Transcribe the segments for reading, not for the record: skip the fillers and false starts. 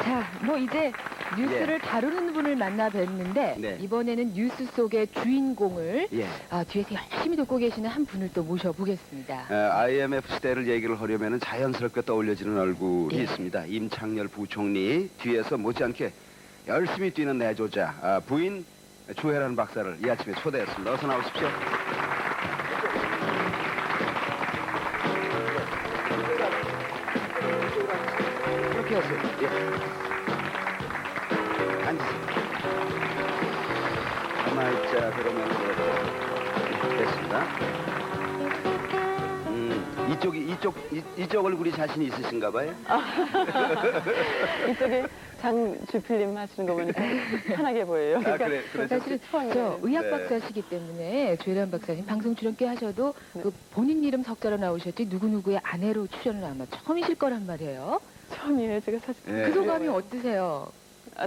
자, 뭐 이제 뉴스를 다루는 분을 만나 뵀는데 네. 이번에는 뉴스 속의 주인공을 예. 뒤에서 열심히 돕고 계시는 한 분을 또 모셔보겠습니다. IMF 시대를 얘기를 하려면 자연스럽게 떠올려지는 얼굴이 예. 있습니다. 임창열 부총리 뒤에서 못지않게 열심히 뛰는 내조자 부인 주혜란 박사를 이 아침에 초대했습니다. 어서 나오십시오. 그렇게 하세요. 예. 앉으세요. 가만히 있자 그러면서 됐습니다. 이쪽 얼굴이 자신 있으신가 봐요? 이쪽에 장주필님 하시는 거 보니까 편하게 보여요. 아, 그래, 사실은 저 의학 네. 박사시기 때문에 조혜란 박사님 방송 출연 꽤 하셔도 그 본인 이름 석자로 나오셨지 누구누구의 아내로 출연을 아마 처음이실 거란 말이에요. 처음이에요. 제가 사실 네. 그 소감이 어떠세요?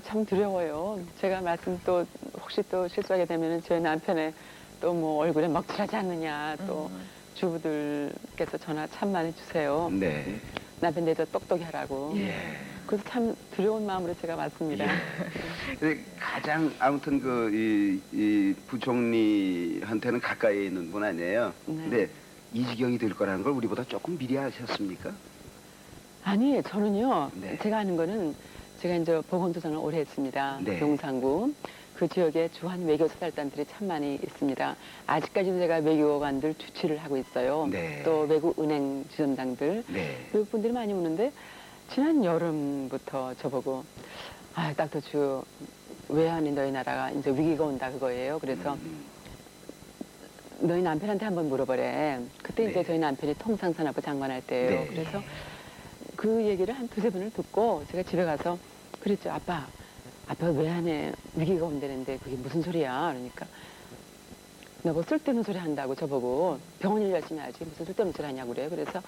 참 두려워요. 제가 말씀 또 혹시 또 실수하게 되면 저희 남편의 또 뭐 얼굴에 먹칠하지 않느냐 또 주부들께서 전화 참 많이 주세요. 네. 남편 내도 똑똑히 하라고. 예. 그래서 참 두려운 마음으로 제가 왔습니다. 근데 가장 아무튼 이 부총리한테는 가까이 있는 분 아니에요. 네. 근데 이 지경이 될 거라는 걸 우리보다 조금 미리 아셨습니까? 아니 저는요. 네. 제가 아는 거는 제가 이제 보건도상을 오래 했습니다. 네. 용산구. 그 지역에 주한 외교 사절단들이 참 많이 있습니다. 아직까지도 제가 외교관들 주치를 하고 있어요. 네. 또 외국 은행 지점장들 네. 외국 분들이 많이 오는데 지난 여름부터 저보고 딱터주 외환이 너희 나라가 이제 위기가 온다 그거예요. 그래서 너희 남편한테 한번 물어보래. 그때 네. 이제 저희 남편이 통상산업부 장관할 때예요. 네. 그래서 그 얘기를 한 두세 번을 듣고 제가 집에 가서 그랬죠. 아빠 외환에 위기가 온다는데 그게 무슨 소리야? 그러니까 너 뭐 쓸데없는 소리 한다고 저보고 병원 일 열심히 하지 무슨 쓸데없는 소리 하냐고 그래요. 그래서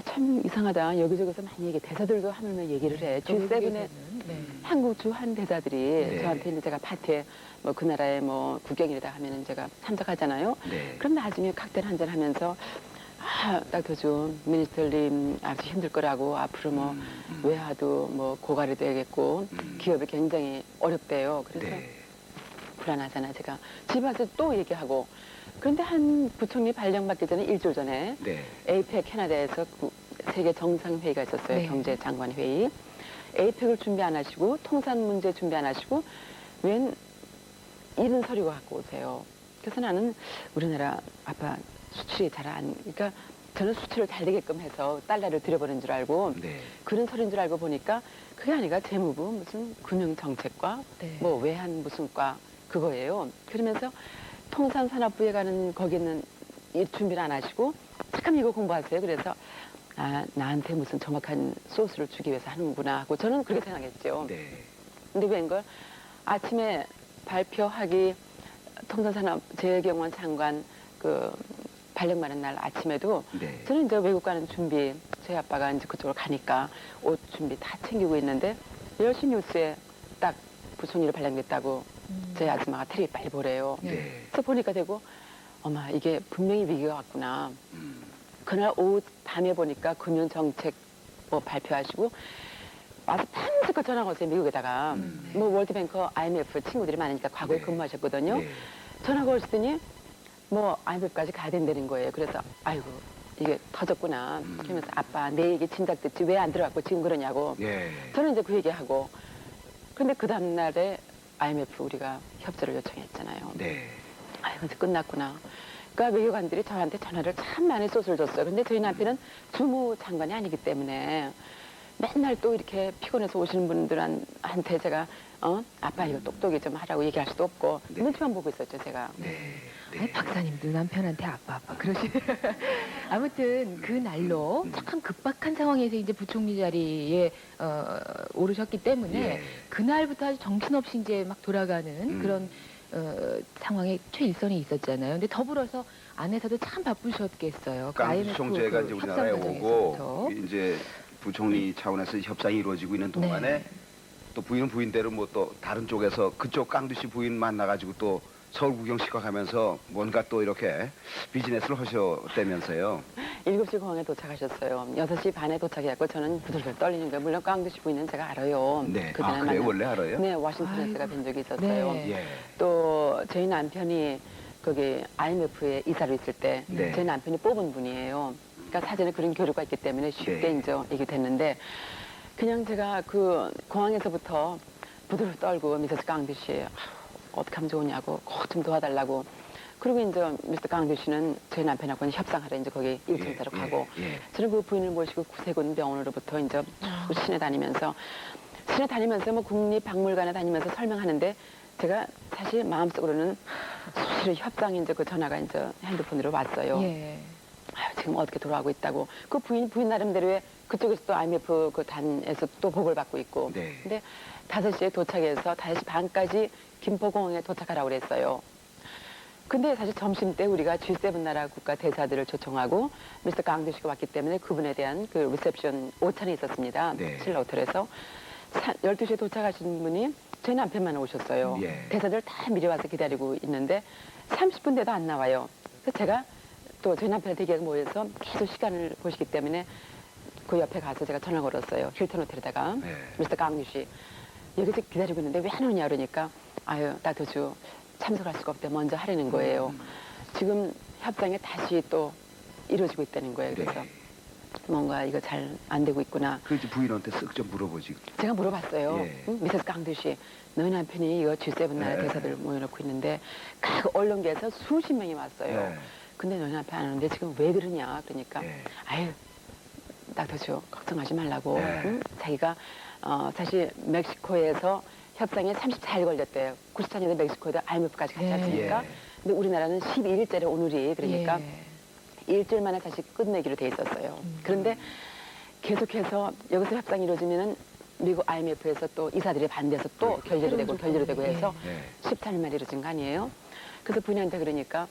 참 이상하다. 여기저기서 많이 얘기 대사들도 하면서 얘기를 해. G7의 네. 한국 주한 대사들이 네. 저한테 이제 제가 파티에 뭐 그 나라의 뭐 국경이다 하면은 제가 참석하잖아요. 네. 그럼 나중에 칵테일 한잔 하면서 딱터주 미니스터님 아주 힘들 거라고 앞으로 뭐 외화도 뭐 고갈이 되겠고 기업이 굉장히 어렵대요. 그래서 네. 불안하잖아. 제가 집에 와서 또 얘기하고 그런데 한 부총리 발령받기 전에 일주일 전에 네. 에이펙 캐나다에서 세계 정상회의가 있었어요. 네. 경제장관회의. 에이펙을 준비 안 하시고 통산 문제 준비 안 하시고 웬 이런 서류가 갖고 오세요. 그래서 나는 우리나라 아빠 수출이 잘 안, 그러니까 저는 수출을 잘 되게끔 해서 달러를 들여보낸 줄 알고 네. 그런 서류인 줄 알고 보니까 그게 아니라 재무부 무슨 금융정책과 네. 뭐 외환 무슨 과 그거예요. 그러면서 통상산업부에 가는 거기는 이 준비를 안 하시고 잠깐 이거 공부하세요. 그래서 나한테 무슨 정확한 소스를 주기 위해서 하는구나 하고 저는 그렇게 생각했죠. 네. 근데 웬걸 아침에 발표하기 통상산업재경원 장관 그 발령받은 날 아침에도 네. 저는 이제 외국 가는 준비 저희 아빠가 이제 그쪽으로 가니까 옷 준비 다 챙기고 있는데 10시 뉴스에 딱 부총리를 발령됐다고 저희 아줌마가 테레비 빨리 보래요. 네. 그래서 보니까 되고 엄마 이게 분명히 위기가 왔구나. 음. 그날 오후 밤에 보니까 금융정책 뭐 발표하시고 와서 밤새껏 전화가 오세요. 미국에다가 뭐 월드뱅크 IMF 친구들이 많으니까 과거에 네. 근무하셨거든요. 네. 전화가 오시더니 뭐 IMF까지 가야 된다는 거예요. 그래서 아이고 이게 터졌구나. 그러면서 아빠 내 얘기 진작 듣지 왜 안 들어갔고 지금 그러냐고. 네. 저는 이제 그 얘기하고 근데 그 다음날에 IMF 우리가 협조를 요청했잖아요. 네. 아이고 이제 끝났구나. 그러니까 외교관들이 저한테 전화를 참 많이 소스를 줬어요. 근데 저희 남편은 주무장관이 아니기 때문에 맨날 또 이렇게 피곤해서 오시는 분들한테 제가 아빠 이거 똑똑히 좀 하라고 얘기할 수도 없고 네. 눈치만 보고 있었죠 제가. 네. 아니, 박사님도 남편한테 아빠 그러시. 아무튼 그 날로 참 급박한 상황에서 이제 부총리 자리에 오르셨기 때문에 예. 그날부터 아주 정신없이 이제 막 돌아가는 그런 상황에 최일선에 있었잖아요. 근데 더불어서 안에서도 참 바쁘셨겠어요. 그 깡수 IMF 총재가 이제 협상 우리나라에 과정에서부터. 오고 이제 부총리 차원에서 협상이 이루어지고 있는 동안에 네. 또 부인은 부인대로 뭐 또 다른 쪽에서 그쪽 깡두씨 부인 만나가지고 또 서울 구경 시켜가면서 뭔가 또 이렇게 비즈니스를 하셨다면서요. 7시 공항에 도착하셨어요. 6시 반에 도착해갖고 저는 부들부들 떨리는 거예요. 물론 깡두씨 부인은 제가 알아요. 네. 그날 아, 그래요? 만나- 원래 알아요? 네, 워싱턴에 제가 뵌 적이 있었어요. 네. 예. 또 저희 남편이 거기 IMF에 이사로 있을 때 네. 저희 남편이 뽑은 분이에요. 그러니까 사전에 그런 교류가 있기 때문에 쉽게 네. 이제 얘기 됐는데 그냥 제가 그 공항에서부터 부들부들 떨고 미세스 깡두 씨 어떻게 하면 좋으냐고 꼭 좀 도와달라고. 그리고 이제 미스터 깡두 씨는 저희 남편하고는 협상하러 이제 거기 1층짜로 가고 예. 저는 그 부인을 모시고 구세군 병원으로부터 이제 쭉 시내 다니면서 뭐 국립박물관에 다니면서 설명하는데 제가 사실 마음속으로는 수시로 협상이 이제 그 전화가 이제 핸드폰으로 왔어요. 예. 아유, 지금 어떻게 돌아가고 있다고. 그 부인 나름대로의 그쪽에서 또 IMF 그 단에서 또 보고를 받고 있고. 네. 근데 5시에 도착해서 5시 반까지 김포공항에 도착하라고 그랬어요. 근데 사실 점심 때 우리가 G7 나라 국가 대사들을 초청하고 미스터 강두 씨가 왔기 때문에 그분에 대한 그 리셉션 오찬이 있었습니다. 네. 신라 호텔에서 12시에 도착하신 분이 저희 남편만 오셨어요. 예. 대사들 다 미리 와서 기다리고 있는데 30분 돼도 안 나와요. 그래서 제가 또 저희 남편한테 얘기가 모여서 계속 시간을 보시기 때문에 그 옆에 가서 제가 전화 걸었어요. 힐튼 호텔에다가 네. 미스터 강두 씨 여기서 기다리고 있는데 왜 안 오냐 그러니까 아유 나도주 참석할 수가 없대 먼저 하려는 거예요. 지금 협상이 다시 또 이루어지고 있다는 거예요. 그래서 네. 뭔가 이거 잘 안 되고 있구나. 그 이제 부인한테 쓱 좀 물어보지. 제가 물어봤어요. 예. 응? 미세스 강두 씨, 너희 남편이 이거 G7 나라 예. 대사들 모여놓고 있는데 각 언론계에서 수십 명이 왔어요. 예. 근데 너희 남편 안 오는데 지금 왜 그러냐 그러니까 예. 아유 닥터주 걱정하지 말라고. 예. 응? 자기가 사실 멕시코에서 협상에 34일 걸렸대요. 94년에 멕시코에도 IMF까지 갔지 예. 않습니까? 예. 근데 우리나라는 12일째래 오늘이 그러니까 예. 일주일 만에 다시 끝내기로 돼 있었어요. 그런데 계속해서 여기서 협상이 이루어지면은 미국 IMF에서 또 이사들이 반대해서 또 결렬이 되고 해서 네. 14일 만에 이루어진 거 아니에요? 그래서 부인한테 그러니까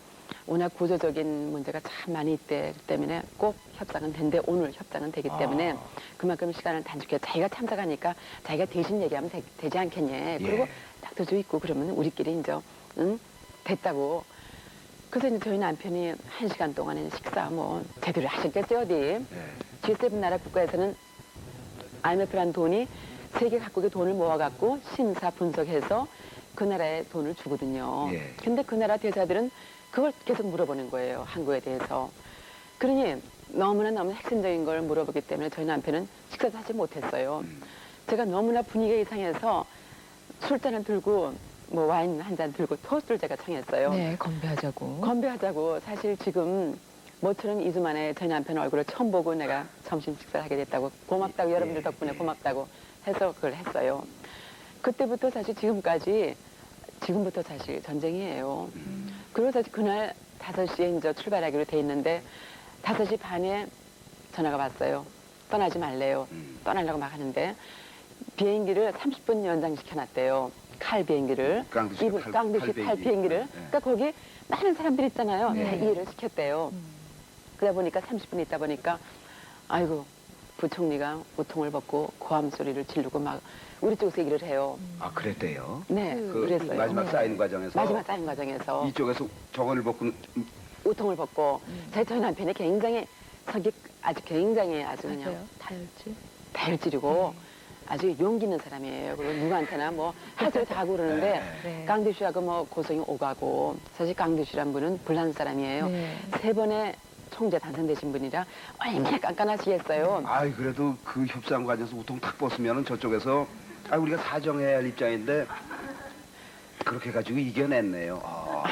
워낙 구조적인 문제가 참 많이 있대 때문에 꼭 협상은 된대 오늘 협상은 되기 때문에 아. 그만큼 시간을 단축해 자기가 참석하니까 자기가 대신 얘기하면 되지 않겠냐. 그리고 예. 닥터주 있고 그러면 우리끼리 이제 응? 됐다고. 그래서 이제 저희 남편이 1시간 동안에 식사 뭐 제대로 하셨겠죠 어디. 네. G7 나라 국가에서는 IMF라는 돈이 세계 각국의 돈을 모아갖고 심사 분석해서 그 나라에 돈을 주거든요. 예. 근데 그 나라 대사들은 그걸 계속 물어보는 거예요. 한국에 대해서. 그러니 너무나 핵심적인 걸 물어보기 때문에 저희 남편은 식사도 하지 못했어요. 제가 너무나 분위기가 이상해서 술잔을 들고 뭐 와인 한 잔 들고 토스트를 제가 청했어요. 네, 건배하자고. 건배하자고. 사실 지금 모처럼 2주 만에 저희 남편 얼굴을 처음 보고 내가 점심 식사를 하게 됐다고 고맙다고 여러분들 덕분에 고맙다고 해서 그걸 했어요. 그때부터 사실 지금부터 사실 전쟁이에요. 그리고 사실 그날 5시에 이제 출발하기로 돼 있는데 5시 반에 전화가 왔어요. 떠나지 말래요. 떠나려고 막 하는데 비행기를 30분 연장시켜놨대요. 칼 비행기를. 깡두 씨가 칼 깡두씨 칼 비행기. 비행기를. 네. 그러니까 거기 많은 사람들이 있잖아요. 네. 다 이해를 시켰대요. 그러다 보니까 30분 있다 보니까 아이고 부총리가 우통을 벗고 고함 소리를 지르고 막 우리 쪽에서 얘기를 해요. 아, 그랬대요. 네, 그 그랬어요. 마지막 네. 사인 과정에서 마지막 사인 과정에서 이쪽에서 정원을 벗고 우통을 벗고 저희 남편이 굉장히 성격 아주 굉장히 아주 그냥 맞아요. 다혈질. 다혈질이고 아주 용기 있는 사람이에요. 그리고 누구한테나 뭐 할 소리 다 하고 그러는데 네. 깡두 씨하고 뭐 고성이 오가고 사실 깡두 씨란 분은 불난 사람이에요. 네. 3번의 총재 당선되신 분이라 얼마나 깐깐하시겠어요. 아이 그래도 그 협상 과정에서 우통 탁 벗으면은 저쪽에서 아 우리가 사정해야 할 입장인데 그렇게 가지고 이겨냈네요. 아.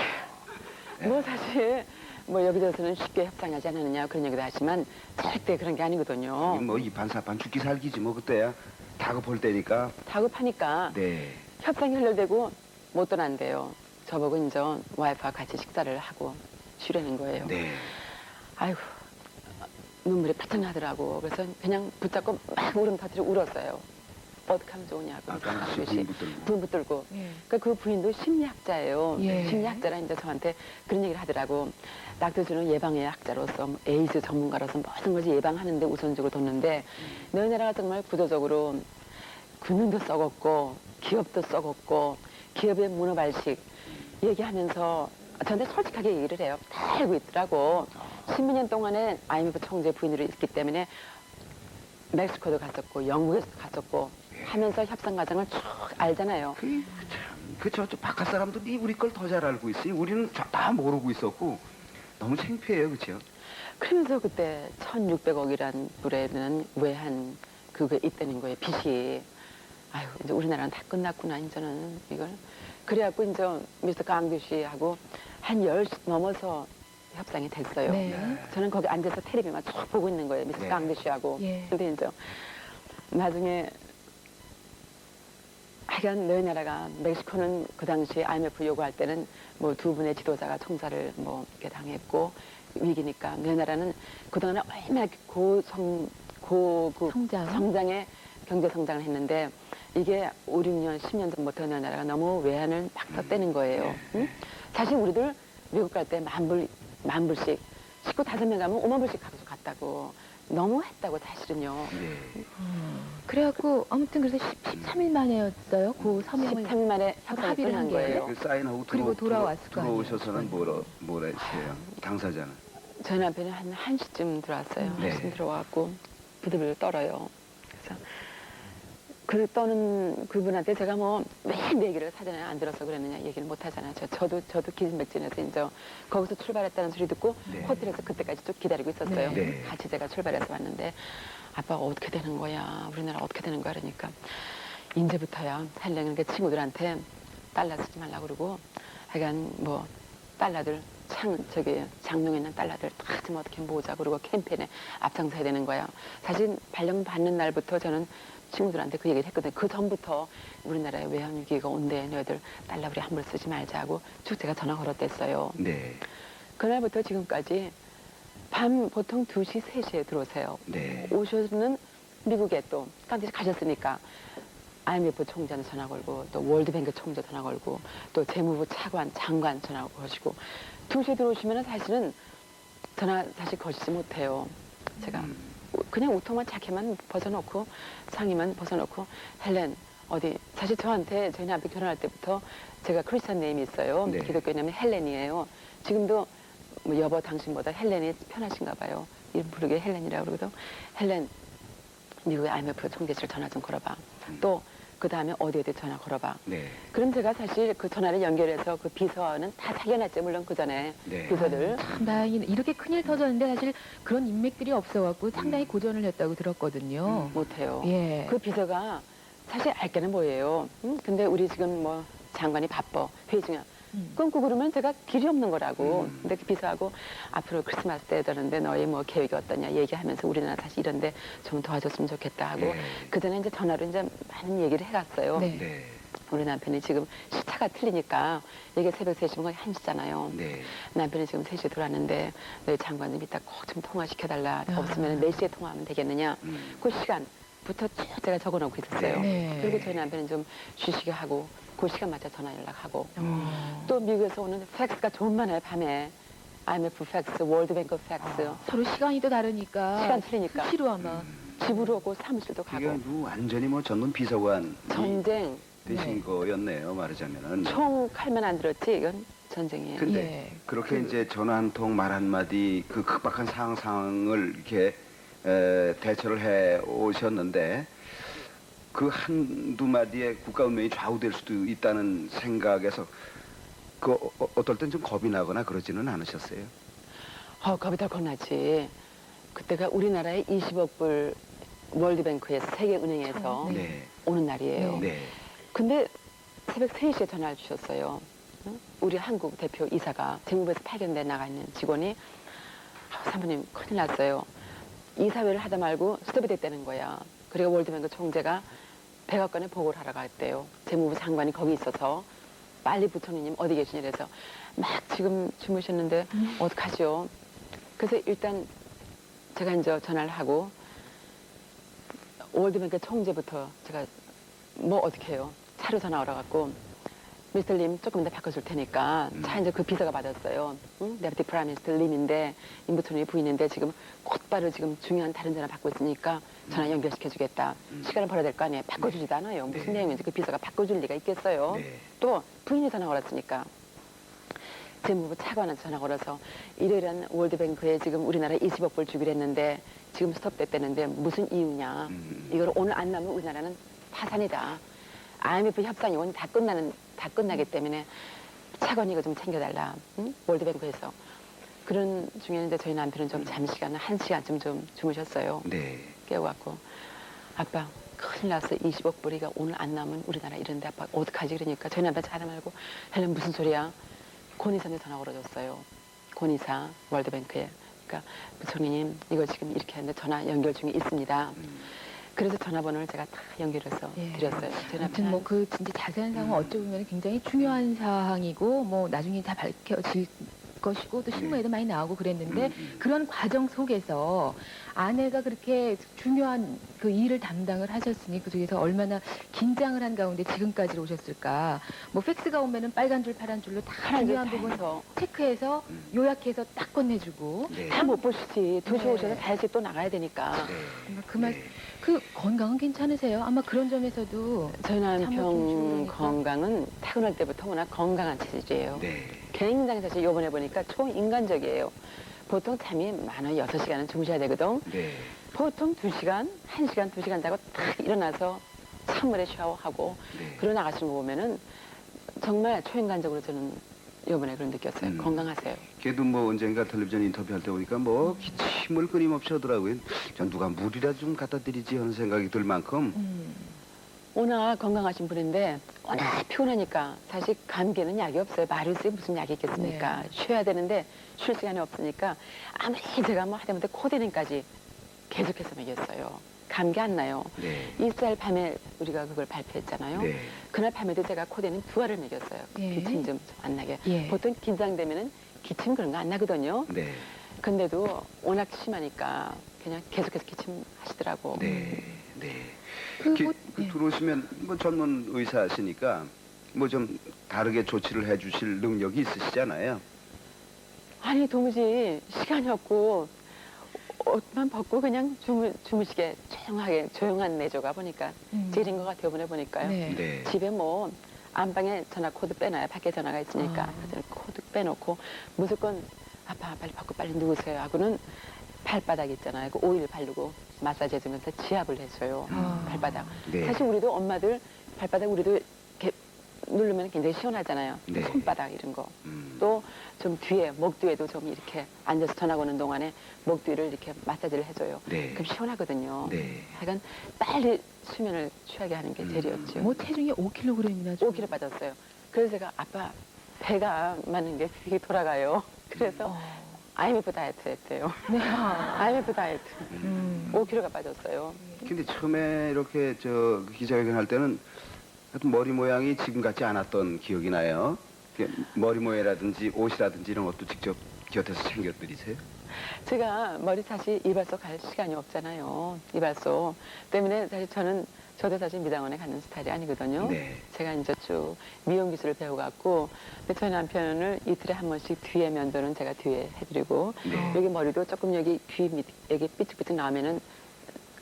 뭐 사실 뭐 여기저기서는 쉽게 협상하지 않았느냐 그런 얘기도 하지만 절대 그런 게 아니거든요. 뭐 이판사판 죽기 살기지 뭐 그때야 다급할 때니까. 다급하니까 네. 협상이 결렬되고 못 떠난대요. 저보고 이제 와이프와 같이 식사를 하고 쉬려는 거예요. 네. 아이고 눈물이 파짝 나더라고. 그래서 그냥 붙잡고 막 울음 터뜨리고 울었어요. 어떻게 하면 좋으냐고. 아, 깡두 씨 깡두 씨. 부인 붙들고. 부인 붙들고. 예. 그러니까 그 부인도 심리학자예요. 예. 심리학자라 이제 저한테 그런 얘기를 하더라고. 닥터주는 예방의학자로서 에이즈 전문가로서 모든 것을 예방하는데 우선적으로 뒀는데 너희 나라가 정말 구조적으로 군인도 썩었고 기업도 썩었고 기업의 문어발식 얘기하면서 저한테 솔직하게 얘기를 해요. 다 알고 있더라고. 10년 동안에 IMF 총재 부인으로 있기 때문에 멕시코도 갔었고 영국에도 갔었고 하면서 협상 과정을 쭉 알잖아요. 저쪽 바깥 사람들이 우리 걸 더 잘 알고 있으니 우리는 다 모르고 있었고 너무 창피해요, 그렇죠? 그러면서 그때 1,600억이란 불에는 외환 그게 있다는 거예요. 빚이. 아유 이제 우리나라는 다 끝났구나 이제는 이걸. 그래갖고 이제 미스터 강규 씨하고 한 10시 넘어서 협상이 됐어요. 네. 저는 거기 앉아서 텔레비만 쭉 보고 있는 거예요. 미스터 네. 강규 씨하고. 예. 근데 이제 나중에 하여간 너희 나라가 멕시코는 그 당시 IMF 요구할 때는 뭐 두 분의 지도자가 총살을 뭐 이렇게 당했고 위기니까 너희 나라는 그동안에 얼마나 성장. 성장의 경제 성장을 했는데 이게 5, 6년, 10년 전부터 너희 나라가 너무 외환을 막 떴다는 거예요. 응? 사실 우리들 미국 갈 때 만 불씩 식구 5명 가면 5만 불씩 가지고 갔다고 너무 했다고 사실은요. 네. 그래갖고 아무튼 그래서 13일 만에였어요. 그 서명을 13일 만에 협상이 합의를 끝난 한 거예요. 그 사인하고 그리고 돌아왔을 거 아니에요. 들어오셔서는 뭐라 했어요? 당사자는. 저희 남편이 한 1시쯤 들어왔어요. 네. 1시쯤 들어와갖고 부들부들 떨어요. 그래서 그 떠는 그분한테 제가 뭐 매일 얘기를 사전에 안 들어서 그랬느냐 얘기를 못 하잖아요. 저도 기진맥진해서 이제 거기서 출발했다는 소리 듣고 네. 호텔에서 그때까지 쭉 기다리고 있었어요. 네. 같이 제가 출발해서 왔는데 아빠가 어떻게 되는 거야? 우리나라 어떻게 되는 거야? 그러니까 이제부터야 헬렌은 그 친구들한테 달러 쓰지 말라고 그러고 하여간 뭐 달러들 장롱에 있는 달러들 다 좀 어떻게 모으자 그러고 캠페인에 앞장서야 되는 거야. 사실 발령 받는 날부터 저는 친구들한테 그 얘기를 했거든요. 그 전부터 우리나라에 외환 위기가 온대. 너희들 달러 우리 함부로 쓰지 말자고 쭉 제가 전화 걸었댔어요. 네. 그날부터 지금까지 밤 보통 2시, 3시에 들어오세요. 네. 오셔서는 미국에 또 딴 데 가셨으니까 IMF 총재한테 전화 걸고 또 월드뱅크 총재 전화 걸고 또 재무부 장관 전화 거시고 2시에 들어오시면 사실은 전화 사실 거시지 못해요. 제가 그냥 우통만 자켓만 벗어놓고 상의만 벗어놓고 헬렌 어디 사실 저한테 저희 남편 결혼할 때부터 제가 크리스찬 네임이 있어요. 네. 기독교 이름이 헬렌이에요. 지금도 뭐 여보 당신보다 헬렌이 편하신가 봐요. 이름 부르게 헬렌이라고 그러거든. 헬렌 미국의 IMF 총재실 전화 좀 걸어봐. 또 그 다음에 어디 전화 걸어봐. 네. 그럼 제가 사실 그 전화를 연결해서 그 비서는 다 사귀어놨죠. 물론 그 전에 네. 비서들. 참 다행히 이렇게 큰일 터졌는데 사실 그런 인맥들이 없어갖고 상당히 고전을 했다고 들었거든요. 못해요. 예. 그 비서가 사실 알게는 뭐예요. 근데 우리 지금 뭐 장관이 바빠. 회의 중이야. 끊고 그러면 제가 길이 없는 거라고. 근데 그 비서하고 앞으로 크리스마스 때 되는데 너희 뭐 계획이 어떠냐 얘기하면서 우리나라 다시 이런데 좀 도와줬으면 좋겠다 하고 네. 그 전에 이제 전화로 이제 많은 얘기를 해갔어요. 네. 네. 우리 남편이 지금 시차가 틀리니까 이게 새벽 3시면 거의 1시잖아요. 네. 남편이 지금 3시에 들어왔는데 너희 장관 좀 이따 꼭 좀 통화시켜달라. 아. 없으면 몇 시에 통화하면 되겠느냐. 그 시간부터 쭉 제가 적어놓고 있었어요. 네. 그리고 저희 남편은 좀 쉬시게 하고 그 시간 맞춰 전화 연락하고 어. 또 미국에서 오는 팩스가 좀 많아요. 밤에 IMF 팩스, 월드뱅크 팩스. 서로 시간이 또 다르니까 시간 틀리니까. 수시로 아마 집으로 오고 사무실도 이게 가고. 뭐 완전히 뭐 전문 비서관 전쟁. 되신 네. 거였네요, 말하자면은. 총 칼만 안 들었지 이건 전쟁이에요. 근데 예. 그렇게 이제 전화 한 통 말 한마디 그 급박한 상황을 이렇게 대처를 해 오셨는데 그 한두 마디에 국가 운명이 좌우될 수도 있다는 생각에서 그 어떨 땐 좀 겁이 나거나 그러지는 않으셨어요? 겁이 덜컥 나지. 그때가 우리나라의 20억 불 월드뱅크에서 세계은행에서 네. 오는 날이에요. 네. 근데 새벽 3시에 전화를 주셨어요. 응? 우리 한국 대표 이사가 재무부에서 파견돼 나가 있는 직원이 사모님 큰일 났어요. 이사회를 하다 말고 스톱이 됐다는 거야. 그리고 월드뱅크 총재가 백악관에 보고를 하러 갔대요. 재무부 장관이 거기 있어서 빨리 부총리님 어디 계시냐 그래서 막 지금 주무셨는데 어떡하죠? 그래서 일단 제가 이제 전화를 하고 월드뱅크 총재부터 제가 뭐 어떻게 해요? 차로 전화 걸어갖고 미스터 림 조금 이따 바꿔줄 테니까 차 이제 그 비서가 받았어요. 응? 데프티 프라임 미니스터 림인데 임부총리 부인인데 지금 곧바로 지금 중요한 다른 전화 받고 있으니까 전화 연결시켜주겠다. 시간을 벌어야 될 거 아니에요. 바꿔주지도 않아요. 무슨 네. 내용인지 그 비서가 바꿔줄 리가 있겠어요. 네. 또 부인이 전화 걸었으니까 재무부 차관한테 전화 걸어서 이래이래한 월드뱅크에 지금 우리나라 20억 불 주기로 했는데 지금 스톱됐다는데 무슨 이유냐. 이걸 오늘 안 나면 우리나라는 파산이다. IMF 협상이 오늘 다 끝나기 때문에 차관이 이거 좀 챙겨달라. 응? 월드뱅크에서. 그런 중에는데 저희 남편은 좀 잠시간, 1시간쯤 좀 주무셨어요. 네. 깨워갖고 아빠 큰일 났어. 20억 불이가 오늘 안 나오면 우리나라 이런데 아빠 어떡하지? 그러니까 저희 남편 자다 말고 헬렌 무슨 소리야? 권이사한테 전화 걸어줬어요. 권이사 월드뱅크에. 그러니까 부총리님 이거 지금 이렇게 하는데 전화 연결 중에 있습니다. 그래서 전화번호를 제가 다 연결해서 예. 드렸어요. 저희 아무튼 남편은 뭐 그 진짜 자세한 사항은 어찌 보면 굉장히 중요한 사항이고 뭐 나중에 다 밝혀질 것이고 또 신문에도 많이 나오고 그랬는데 그런 과정 속에서 아내가 그렇게 중요한 그 일을 담당을 하셨으니 그 속에서 얼마나 긴장을 한 가운데 지금까지 오셨을까. 뭐 팩스가 오면은 빨간 줄 파란 줄로 다 중요한 부분 해서 체크해서 요약해서 딱 건네주고 네. 다 못 보시지. 2시 네. 오셔서 5시 또 나가야 되니까. 네. 그 말, 네. 그 건강은 괜찮으세요? 아마 그런 점에서도 저희 남편 참으시니까. 건강은 타고날 때부터 워낙 건강한 체질이에요. 네. 굉장히 사실 요번에 보니까 초인간적이에요. 보통 잠이 많아 6시간은 주무셔야 되거든. 네. 보통 2시간, 1시간, 2시간 자고 딱 일어나서 찬물에 샤워하고 네. 그러고 나가시는 거 보면은 정말 초인간적으로 저는 요번에 그런 느꼈어요. 건강하세요. 걔도 뭐 언젠가 텔레비전 인터뷰할 때 보니까 뭐 기침을 끊임없이 하더라고요. 전 누가 물이라 좀 갖다 드리지 하는 생각이 들 만큼 워낙 건강하신 분인데 워낙 피곤하니까 사실 감기는 약이 없어요. 마르스에 무슨 약이 있겠습니까? 네. 쉬어야 되는데 쉴 시간이 없으니까 아무리 제가 뭐 하다못해 코디링까지 계속해서 먹였어요. 감기 안 나요. 네. 이스라엘 밤에 우리가 그걸 발표했잖아요. 네. 그날 밤에도 제가 코디링 2알을 먹였어요. 예. 기침 좀 안 나게. 예. 보통 긴장되면은 기침 그런 거 안 나거든요. 네. 근데도 워낙 심하니까 그냥 계속해서 기침하시더라고. 네. 네. 그 뭐, 예. 들어오시면 뭐 전문 의사시니까 뭐 좀 다르게 조치를 해주실 능력이 있으시잖아요. 아니 도무지 시간이 없고 옷만 벗고 그냥 주무시게 조용한 내조가 보니까 제일인 것 같아요. 이번에 보니까요. 네. 네. 집에 뭐 안방에 전화 코드 빼놔요. 밖에 전화가 있으니까 아. 그래서 코드 빼놓고 무조건 아빠 빨리 벗고 빨리 누우세요 하고는 발바닥 있잖아요. 그 오일 바르고 마사지 해주면서 지압을 해줘요. 아. 발바닥. 네. 사실 우리도 엄마들 발바닥 우리도 이렇게 누르면 굉장히 시원하잖아요. 네. 손바닥 이런 거. 음. 또 좀 뒤에 목 뒤에도 좀 이렇게 앉아서 전화 거는 동안에 목 뒤를 이렇게 마사지를 해줘요. 네. 그럼 시원하거든요. 네. 하여간 빨리 수면을 취하게 하는 게 제일이었죠. 뭐 체중이 5kg이나 5kg 빠졌어요. 그래서 제가 아빠 배가 맞는 게 되게 돌아가요. 그래서 IMF 다이어트 했대요. 네. IMF 다이어트. 5kg가 빠졌어요. 근데 처음에 이렇게 저 기자회견 할 때는 하여튼 머리 모양이 지금 같지 않았던 기억이 나요. 머리 모양이라든지 옷이라든지 이런 것도 직접 곁에서 챙겨드리세요? 제가 머리 사실 이발소 갈 시간이 없잖아요. 이발소 때문에 사실 저도 사실 미장원에 가는 스타일이 아니거든요. 네. 제가 이제 쭉 미용 기술을 배워갖고 근데 저희 남편을 이틀에 한 번씩 뒤에 면도는 제가 뒤에 해드리고 네. 여기 머리도 조금 여기 귀 밑 여기 삐죽삐죽 나오면은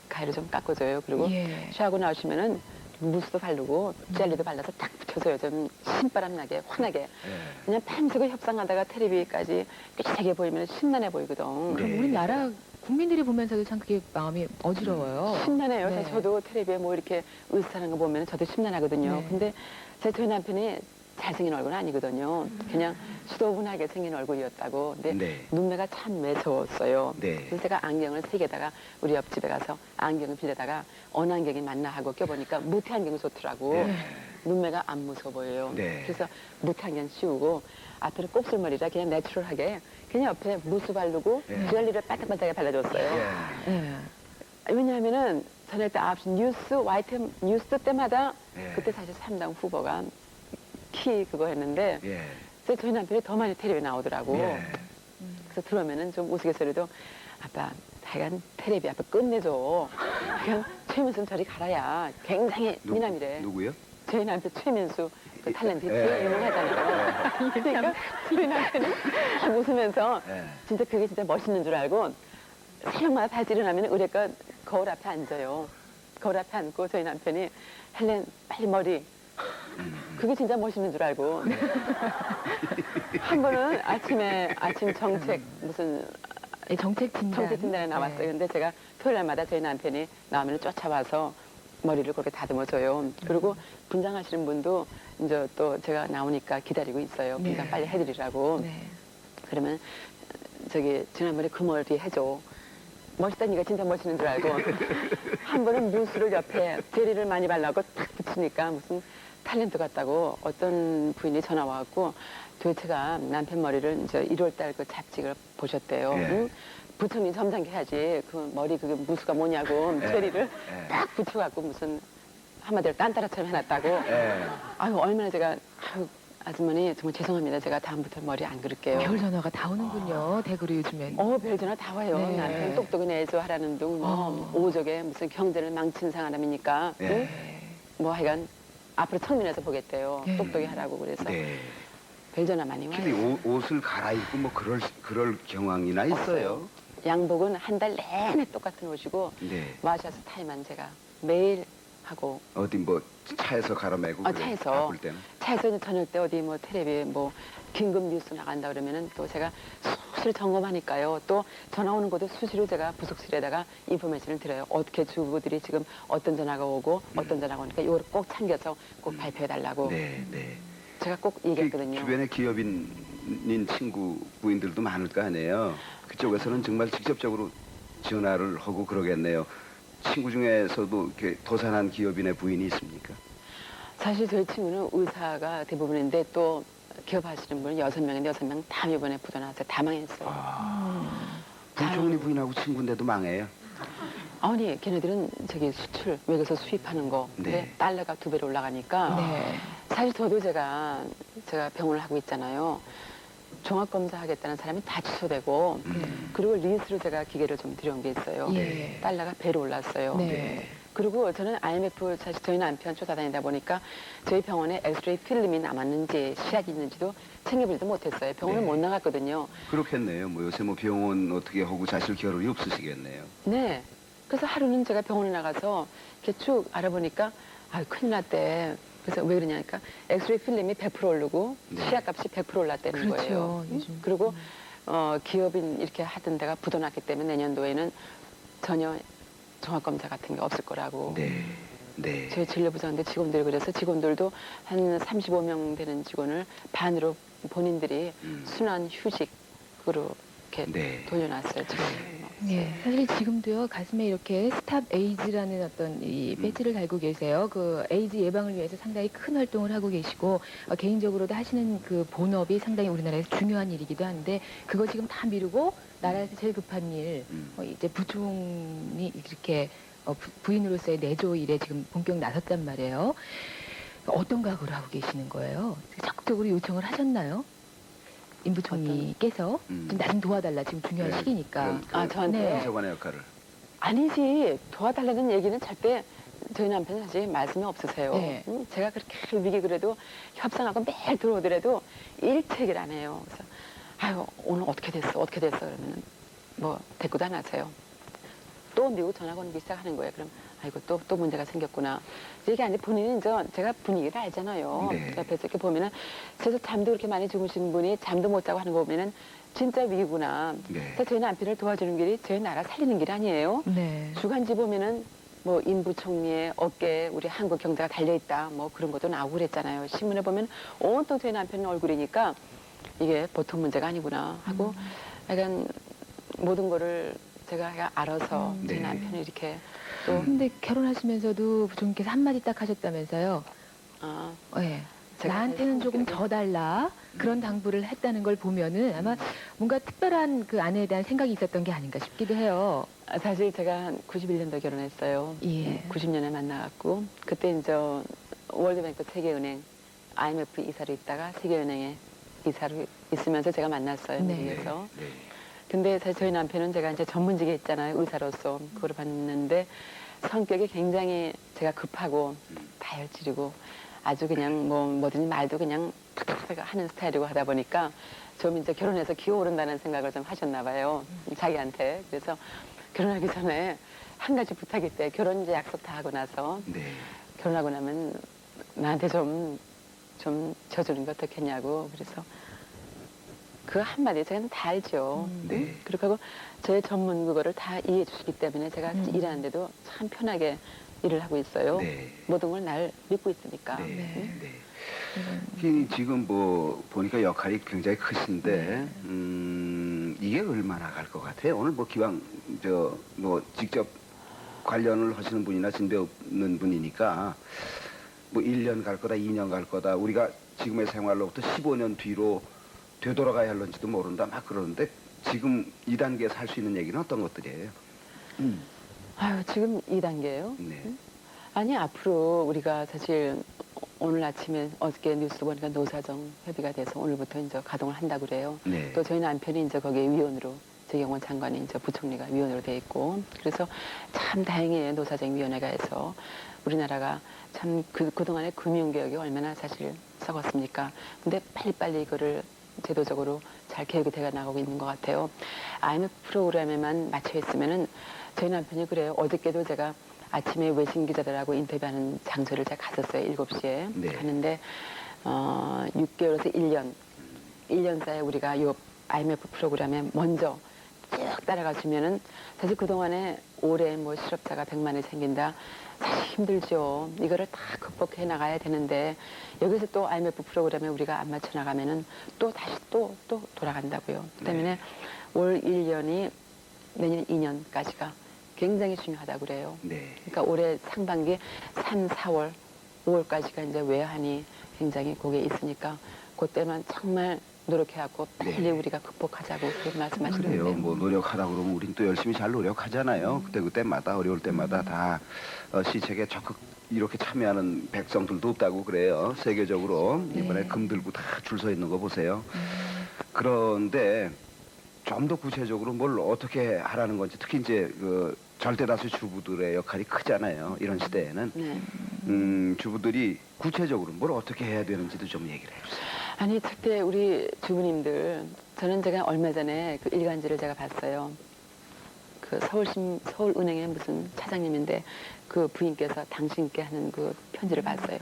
가위로 좀 깎아줘요. 그리고 예. 쉬하고 나오시면은 무스도 바르고 젤리도 발라서 딱 붙여줘요. 좀 신바람 나게 환하게. 네. 그냥 밤새고 협상하다가 텔레비까지 삐끗하게 보이면 신나해 보이거든. 네. 그럼 우리나라 국민들이 보면서도 참 그게 마음이 어지러워요. 심란해요. 네. 저도 텔레비에 뭐 이렇게 의사하는 거 보면 저도 심란하거든요. 네. 근데 저희 남편이 잘생긴 얼굴은 아니거든요. 그냥 수도분하게 생긴 얼굴이었다고. 근데 네. 눈매가 참 매서웠어요. 네. 그래서 제가 안경을 3개다가 우리 옆집에 가서 안경을 빌려다가 어느 안경이 맞나 하고 껴보니까 무태 안경이 좋더라고. 네. 눈매가 안 무서워 보여요. 네. 그래서 무태 안경 씌우고 앞에는 곱슬머리라 그냥 내추럴하게 그냥 옆에 무스 바르고 네. 젤리를 바짝바짝하게 발라줬어요. 예. 왜냐하면은 저녁 때 9시 뉴스, YTN 뉴스 때마다 예. 그때 사실 3당 후보가 키 그거 했는데 예. 그래서 저희 남편이 더 많이 텔레비에 나오더라고. 예. 그래서 들어오면은 좀 우스갯소리도 아빠 하여간 텔레비 앞에 끝내줘. 그냥 최민수 저리 가라야. 굉장히 미남이래. 누구요? 저희 남편 최민수 그 탤런트 예. 유명하잖아요. 그러니까 저희 남편이 웃으면서 예. 진짜 그게 진짜 멋있는 줄 알고 새벽마다 다시 일어나면 의뢰가 거울 앞에 앉아요. 거울 앞에 앉고 저희 남편이 헬렌 빨리 머리 그게 진짜 멋있는 줄 알고. 한 번은 아침 정책 무슨 예, 정책 진단. 정책 진단에 나왔어요. 네. 근데 제가 토요일 날마다 저희 남편이 나오면 쫓아와서 머리를 그렇게 다듬어줘요. 그리고 분장하시는 분도 이제 또 제가 나오니까 기다리고 있어요. 분장 네. 빨리 해드리라고. 네. 그러면 저기 지난번에 그 머리 해줘. 멋있다니까 진짜 멋있는 줄 알고 한 번은 무술을 옆에 제리를 많이 발라고 탁 붙이니까 무슨 탤런트 같다고 어떤 부인이 전화 와갖고 도대체가 남편 머리를 이제 1월달 그 잡지를 보셨대요. 예. 응? 부처님 점잖게 해야지 그 머리 그게 무수가 뭐냐고 예. 제리를 예. 딱 붙여갖고 무슨 한마디로 딴따라처럼 해놨다고. 예. 아유 얼마나 제가 아유 아주머니 정말 죄송합니다. 제가 다음부터 머리 안 그릴게요. 별 전화가 다 오는군요. 대구로 요즘엔. 별 전화 다 와요. 네. 남편 똑똑히 내줘 하라는 둥, 뭐, 오족에 무슨 경제를 망친 사람이니까, 예. 응? 뭐 하여간 앞으로 청민에서 보겠대요. 네. 똑똑히 하라고 그래서 네. 별 전화 많이 와요. 근데 옷을 갈아입고 뭐 그럴 경황이나 있어요. 양복은 한 달 내내 똑같은 옷이고 네. 마샤스 타이만 제가 매일 하고 어디 뭐 차에서 갈아매고 그래, 차에서. 바쁠 때는. 차에서 저녁 때 어디 뭐 텔레비 뭐 긴급 뉴스 나간다 그러면은 또 제가 수시로 점검하니까요. 또 전화 오는 것도 수시로 제가 부속실에다가 인포메이션을 드려요. 어떻게 주부들이 지금 어떤 전화가 오고 어떤 전화가 오니까 이거를 꼭 챙겨서 꼭 발표해 달라고 네, 네. 제가 꼭 그 얘기했거든요. 주변에 기업인인 친구 부인들도 많을 거 아니에요. 그쪽에서는 정말 직접적으로 전화를 하고 그러겠네요. 친구 중에서도 이렇게 도산한 기업인의 부인이 있습니까? 사실 저희 친구는 의사가 대부분인데 또 기업 하시는 분은 6명인데 6명 다 이번에 부도나서 다 망했어요. 부총리 부인하고 친구인데도 망해요. 아니 걔네들은 저기 수출 외국에서 수입하는 거 근데 네. 달러가 2배로 올라가니까 네. 사실 저도 제가 병원을 하고 있잖아요. 종합검사 하겠다는 사람이 다 취소되고 그리고 리스로 제가 기계를 좀 들여온 게 있어요. 예. 달러가 배로 올랐어요. 네. 그리고 저는 IMF 사실 저희 남편 쫓아다니다 보니까 저희 병원에 엑스레이 필름이 남았는지 시약이 있는지도 챙겨보지도 못했어요. 병원을 네. 못 나갔거든요. 그렇겠네요. 뭐 요새 뭐 병원 어떻게 하고 자실 겨를이 없으시겠네요. 네. 그래서 하루는 제가 병원에 나가서 이렇게 쭉 알아보니까 아 큰일 났대. 그래서 왜 그러냐니까 엑스레이 필름이 100% 오르고 네. 시약값이 100% 올랐다는 그렇죠. 거예요. 요즘. 그리고 기업인 이렇게 하던 데가 부도났기 때문에 내년도에는 전혀 종합검사 같은 게 없을 거라고. 네. 네. 저희 진료부장인데 직원들이 그래서 직원들도 한 35명 되는 직원을 반으로 본인들이 순환 휴직으로 이렇게 네. 돌려놨어요. 지금. 예, 사실 지금도요 가슴에 이렇게 스탑 에이즈라는 어떤 이 배지를 달고 계세요. 그 에이즈 예방을 위해서 상당히 큰 활동을 하고 계시고 개인적으로도 하시는 그 본업이 상당히 우리나라에서 중요한 일이기도 한데 그거 지금 다 미루고 나라에서 제일 급한 일 이제 부총리 이렇게 부인으로서의 내조 일에 지금 본격 나섰단 말이에요. 어떤 각오를 하고 계시는 거예요? 적극적으로 요청을 하셨나요? 임 부총리께서 좀 나 좀 도와달라 지금 중요한 네. 시기니까. 아, 저한테? 네. 비서관의 역할을. 아니지 도와달라는 얘기는 절대 저희 남편은 사실 말씀이 없으세요. 네. 제가 그렇게 위기 그래도 협상하고 매일 들어오더라도 일체기를 안 해요. 그래서 아유 오늘 어떻게 됐어 그러면은 뭐 대꾸도 안 하세요. 또 미국 전화 걸기 시작하는 거예요. 그럼 아이고 또 문제가 생겼구나. 이게 아니 본인은 제가 분위기를 알잖아요. 네. 옆에서 이렇게 보면은 그래서 잠도 그렇게 많이 주무신 분이 잠도 못 자고 하는 거 보면은 진짜 위기구나. 네. 그래서 저희 남편을 도와주는 길이 저희 나라 살리는 길 아니에요. 네. 주간지 보면은 뭐 임 부총리의 어깨에 우리 한국 경제가 달려있다 뭐 그런 것도 나오고 그랬잖아요. 신문에 보면 온통 저희 남편 얼굴이니까 이게 보통 문제가 아니구나 하고 약간 모든 거를 제가 알아서 저희 네. 남편을 이렇게 또 근데 결혼하시면서도 부총리께서 한마디 딱 하셨다면서요. 아, 예. 제가 나한테는 조금 더 달라 그런 당부를 했다는 걸 보면은 아마 뭔가 특별한 그 아내에 대한 생각이 있었던 게 아닌가 싶기도 해요. 사실 제가 한 91년도 결혼했어요. 예. 90년에 만나갖고 그때 이제 월드뱅크 세계은행 IMF 이사로 있다가 세계은행에 이사로 있으면서 제가 만났어요. 네. 미국에서. 네. 근데 사실 저희 남편은 제가 이제 전문직에 있잖아요. 의사로서 그걸 봤는데 성격이 굉장히 제가 급하고 다혈질이고 아주 그냥 뭐든지 말도 그냥 탁탁탁 하는 스타일이고 하다 보니까 좀 이제 결혼해서 기어오른다는 생각을 좀 하셨나 봐요. 자기한테. 그래서 결혼하기 전에 한 가지 부탁이 있대요. 결혼 이제 약속 다 하고 나서 네. 결혼하고 나면 나한테 좀 져주는 게 어떻겠냐고. 그래서 그 한마디에 제가 다 알죠. 네. 그렇게 하고 저의 전문국어를 다 이해해 주시기 때문에 제가 일하는데도 참 편하게 일을 하고 있어요. 네. 모든 걸 날 믿고 있으니까. 네. 네. 지금 뭐 보니까 역할이 굉장히 크신데 이게 얼마나 갈 것 같아요? 오늘 뭐 기왕 저 뭐 직접 관련을 하시는 분이나 진배 없는 분이니까 뭐 1년 갈 거다, 2년 갈 거다. 우리가 지금의 생활로부터 15년 뒤로 되돌아가야 할런지도 모른다. 막 그러는데 지금 2단계에서 할 수 있는 얘기는 어떤 것들이에요? 아유, 지금 2단계예요? 네. 아니, 앞으로 우리가 사실 오늘 아침에 어저께 뉴스 보니까 노사정 협의가 돼서 오늘부터 이제 가동을 한다고 그래요. 네. 또 저희 남편이 이제 거기에 위원으로, 재경원 장관이 이제 부총리가 위원으로 돼 있고, 그래서 참 다행이에요. 노사정위원회가 해서 우리나라가 참 그동안의 금융개혁이 얼마나 사실 썩었습니까? 근데 빨리빨리 이거를 제도적으로 잘 개혁이 되어 나가고 있는 것 같아요. IMF 프로그램에만 맞춰 있으면은 저희 남편이 그래요. 어저께도 제가 아침에 외신 기자들하고 인터뷰하는 장소를 제가 갔었어요. 7시에. 네. 갔는데 6개월에서 1년 사이에 우리가 이 IMF 프로그램에 먼저 쭉 따라가 주면은 사실 그동안에 올해 뭐 실업자가 100만이 생긴다. 사실 힘들죠. 이거를 다 극복해 나가야 되는데 여기서 또 IMF 프로그램에 우리가 안 맞춰 나가면은 또 다시 또 돌아간다고요. 그 때문에 올 1년이 내년 2년까지가 굉장히 중요하다고 그래요. 네. 그러니까 올해 상반기 3, 4월, 5월까지가 이제 외환이 굉장히 거기에 있으니까 그때만 정말 노력해갖고 빨리 네. 우리가 극복하자고 그렇게 그래요. 말씀하시는데 뭐 노력하다 그러면 우린 또 열심히 잘 노력하잖아요. 그때마다 어려울 때마다 다 시책에 적극 이렇게 참여하는 백성들도 없다고 그래요. 세계적으로 이번에 네. 금 들고 다 줄 서 있는 거 보세요. 그런데 좀 더 구체적으로 뭘 어떻게 하라는 건지 특히 이제 그 절대다수 주부들의 역할이 크잖아요. 이런 시대에는 네. 주부들이 구체적으로 뭘 어떻게 해야 되는지도 좀 얘기를 해주세요. 아니 특히 우리 주부님들 저는 제가 얼마 전에 그 일간지를 제가 봤어요. 그 서울은행의 무슨 차장님인데 그 부인께서 당신께 하는 그 편지를 봤어요.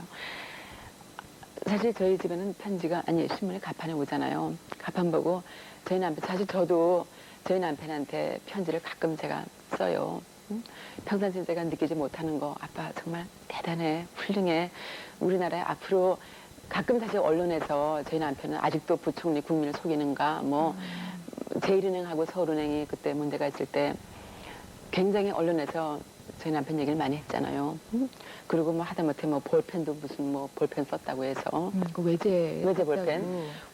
사실 저희 집에는 편지가 아니 신문에 가판에 오잖아요. 가판 보고 저희 남편 사실 저도 저희 남편한테 편지를 가끔 제가 써요. 응? 평상시에 제가 느끼지 못하는 거 아빠 정말 대단해 훌륭해 우리나라에 앞으로 가끔 사실 언론에서 저희 남편은 아직도 부총리 국민을 속이는가 뭐 제1은행하고 서울은행이 그때 문제가 있을 때 굉장히 언론에서 저희 남편 얘기를 많이 했잖아요. 그리고 뭐 하다못해 뭐 볼펜도 무슨 뭐 볼펜 썼다고 해서 그 외제 볼펜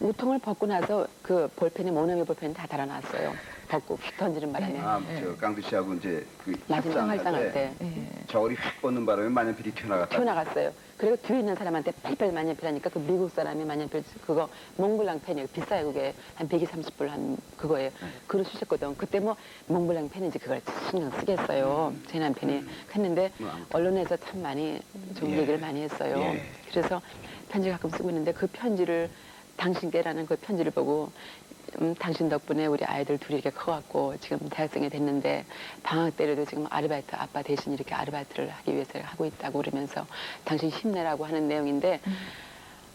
우통을 벗고 나서 그 볼펜이 모나미 볼펜이 다 달아났어요. 벗고 휙 던지는 바람에 저 깡두 씨하고 이제 그 마지막 활상할 때 네. 저울이 휙 뻗는 바람에 만년필이 튀어나갔다. 튀어나갔어요. 그리고 뒤에 있는 사람한테 빨리빨리 만년필 하니까 그 미국 사람이 만년필 그거 몽블랑 펜이에요. 비싸요 그게 한 130불 한 그거예요. 그걸 주셨거든. 그때 뭐 몽블랑 펜인지 그걸 신경 쓰겠어요. 제 남편이 했는데 언론에서 참 많이 좋은 예. 얘기를 많이 했어요. 예. 그래서 편지 가끔 쓰고 있는데 그 편지를 당신께라는 그 편지를 보고 당신 덕분에 우리 아이들 둘이 이렇게 커갖고 지금 대학생이 됐는데 방학 때라도 지금 아르바이트 아빠 대신 이렇게 아르바이트를 하기 위해서 하고 있다고 그러면서 당신 힘내라고 하는 내용인데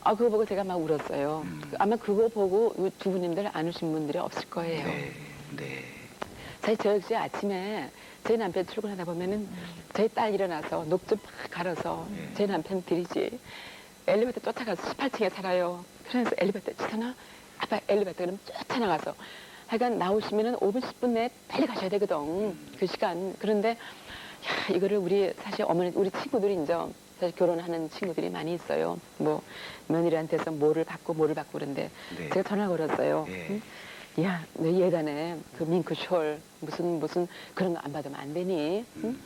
그거 보고 제가 막 울었어요. 아마 그거 보고 이 주부님들 안 우신 분들이 없을 거예요. 네. 사실 저 역시 아침에 저희 남편 출근하다 보면은 저희 딸 일어나서 녹 좀 막 갈아서 저희 남편 들이지 엘리베이터 쫓아가서 18층에 살아요. 그래서 엘리베이터 지나나 아빠 엘리베이터 그럼 쫓아나가서 하여간 나오시면은 5분 10분 내에 빨리 가셔야 되거든 그 시간. 그런데 야 이거를 우리 사실 어머니 우리 친구들이 이제 사실 결혼하는 친구들이 많이 있어요. 뭐 며느리한테서 뭐를 받고 그런데 네. 제가 전화 걸었어요. 예. 응? 야, 너 예단에 그 밍크숄 무슨 그런 거 안 받으면 안 되니? 응?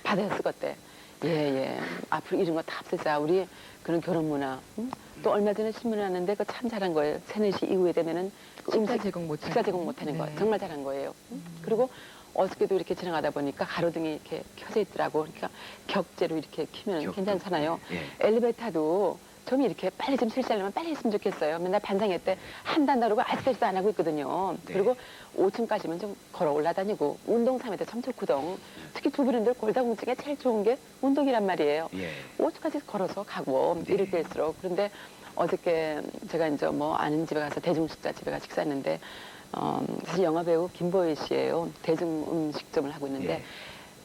받아야 쓰겠대. 예. 앞으로 이런 거 다 없애자. 우리 그런 결혼 문화. 응? 또 얼마 전에 신문에 났는데 그거 참 잘한 거예요. 3, 4시 이후에 되면은 그 식사 제공 못 식사 제공 못 하는 거. 정말 잘한 거예요. 응? 그리고 어저께도 이렇게 지나가다 보니까 가로등이 이렇게 켜져 있더라고. 그러니까 격제로 이렇게 키면 격등. 괜찮잖아요. 예. 엘리베이터도 좀 이렇게 빨리 좀 실시하려면 빨리 했으면 좋겠어요. 맨날 반상회 때 한다고 그러고 아직까지도 안 하고 있거든요. 네. 그리고 5층까지만 좀 걸어 올라다니고 운동 3회도 참 좋거든. 특히 두 분들 골다공증에 제일 좋은 게 운동이란 말이에요. 예. 5층까지 걸어서 가고 네. 이럴 때일수록. 그런데 어저께 제가 이제 뭐 아는 집에 가서 대중식자 집에 가서 식사했는데 사실 영화배우 김보희 씨예요. 대중음식점을 하고 있는데 예.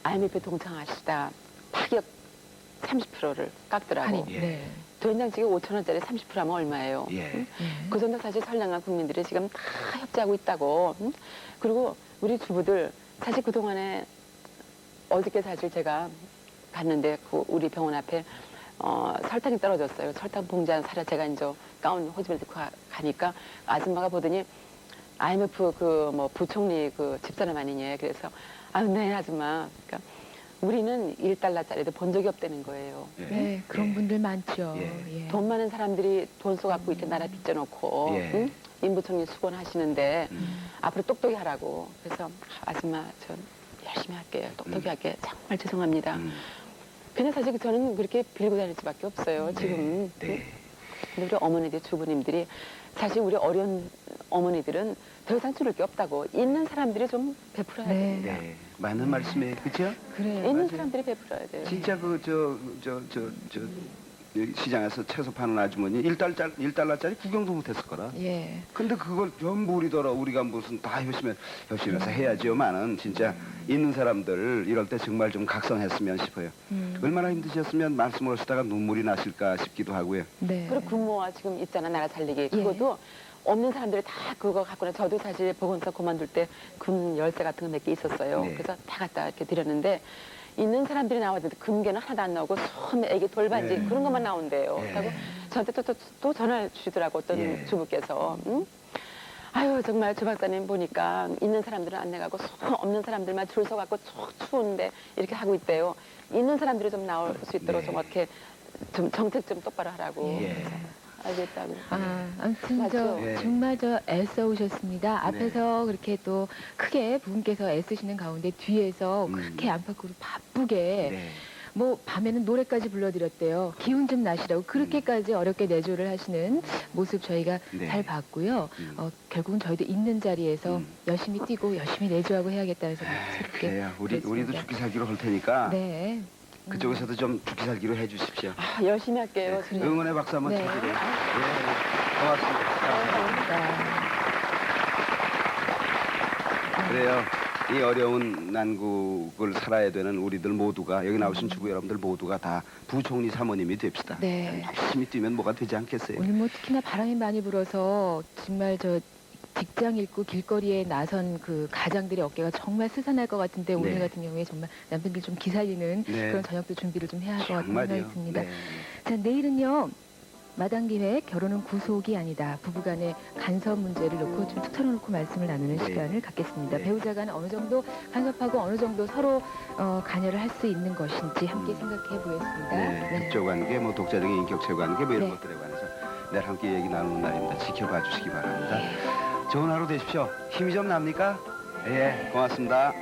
IMF 동창하시다 파격 30%를 깎더라고. 할인. 예. 네. 된장찌개 5,000원짜리 30% 하면 얼마예요? 예. 응? 네. 그 정도 사실 선량한 국민들이 지금 다 협조하고 있다고. 응? 그리고 우리 주부들 사실 그동안에 어저께 사실 제가 갔는데 그 우리 병원 앞에 설탕이 떨어졌어요. 설탕 봉지 한 사라 제가 이제 가운 호집을 넣고 가니까 아줌마가 보더니 IMF 그 뭐 부총리 그 집사람 아니냐. 그래서 아유 네 아줌마. 그러니까 우리는 1달러짜리도 본 적이 없다는 거예요. 예. 네, 그런 예. 분들 많죠. 예. 예. 돈 많은 사람들이 돈 써갖고 이렇게 나라 빚져놓고 예. 응? 인부총리 수건하시는데 음. 앞으로 똑똑히 하라고. 그래서 아줌마 전 열심히 할게요. 똑똑히 할게요. 정말 죄송합니다. 그냥 사실 저는 그렇게 빌고 다닐 수밖에 없어요. 지금. 네. 근데 우리 어머니들, 주부님들이 사실 우리 어려운 어머니들은 더 이상 줄일 게 없다고. 있는 사람들이 좀 베풀어야 네. 됩니다. 네. 맞는 말씀이에요. 그죠? 그래요. 있는 맞아요. 사람들이 베풀어야 돼요. 진짜 여기 시장에서 채소 파는 아주머니 1달러짜리 구경도 못했을 거라. 예. 근데 그걸 전부 우리가 무슨 다 열심히 해서 해야지요만은 진짜 있는 사람들 이럴 때 정말 좀 각성했으면 싶어요. 얼마나 힘드셨으면 말씀을 하시다가 눈물이 나실까 싶기도 하고요. 네. 그리고 근무와 지금 있잖아, 나라 살리기. 그것도 없는 사람들이 다 그거 갖고 나 저도 사실 보건소 그만둘 때 금 열쇠 같은 거 몇 개 있었어요. 네. 그래서 다 갖다 이렇게 드렸는데 있는 사람들이 나왔는데 금괴는 하나도 안 나오고 소매, 애기 돌반지 네. 그런 것만 나온대요. 네. 그리고 저한테 또 전화를 주시더라고 어떤 예. 주부께서. 응? 아유 정말 주 박사님 보니까 있는 사람들은 안 내가고 없는 사람들만 줄 서갖고 쭉 추운데 이렇게 하고 있대요. 있는 사람들이 좀 나올 수 있도록 네. 좀 이렇게 좀 정책 좀 똑바로 하라고. 예. 그래서 알겠다고. 아무튼 맞죠? 저 예. 정말 저 애써 오셨습니다. 앞에서 그렇게 또 크게 부분께서 애쓰시는 가운데 뒤에서 그렇게 안팎으로 바쁘게 네. 뭐 밤에는 노래까지 불러드렸대요. 기운 좀 나시라고 그렇게까지 어렵게 내조를 하시는 모습 저희가 네. 잘 봤고요. 결국은 저희도 있는 자리에서 열심히 뛰고 열심히 내조하고 해야겠다는 생각이 새롭게 그래요. 우리도 들었습니다. 죽기 살기로 할 테니까 네. 그쪽에서도 좀 죽기 살기로 해주십시오. 아, 열심히 할게요. 네. 진짜. 응원의 박수 한번 네. 쳐드려요. 예. 고맙습니다. 그래요. 이 어려운 난국을 살아야 되는 우리들 모두가 여기 나오신 주부 여러분들 모두가 다 부총리 사모님이 됩시다. 네. 열심히 뛰면 뭐가 되지 않겠어요? 오늘 뭐 특히나 바람이 많이 불어서 정말 저 직장 잃고 길거리에 나선 그 가장들의 어깨가 정말 스산할 것 같은데 오늘 네. 같은 경우에 정말 남편들 좀 기살리는 네. 그런 저녁도 준비를 좀 해야 할 것 같은 정말요. 생각이 듭니다. 네. 자, 내일은요. 마당 기획 결혼은 구속이 아니다. 부부간의 간섭 문제를 놓고 좀 툭 털어놓고 말씀을 나누는 네. 시간을 갖겠습니다. 네. 배우자 간에 어느 정도 간섭하고 어느 정도 서로 관여를 할 수 있는 것인지 함께 생각해 보겠습니다. 네. 이쪽 관계, 뭐 독자적인 인격체 관계 뭐 이런 네. 것들에 관해서 내일 함께 얘기 나누는 날입니다. 지켜봐 주시기 바랍니다. 네. 좋은 하루 되십시오. 힘이 좀 납니까? 예, 고맙습니다.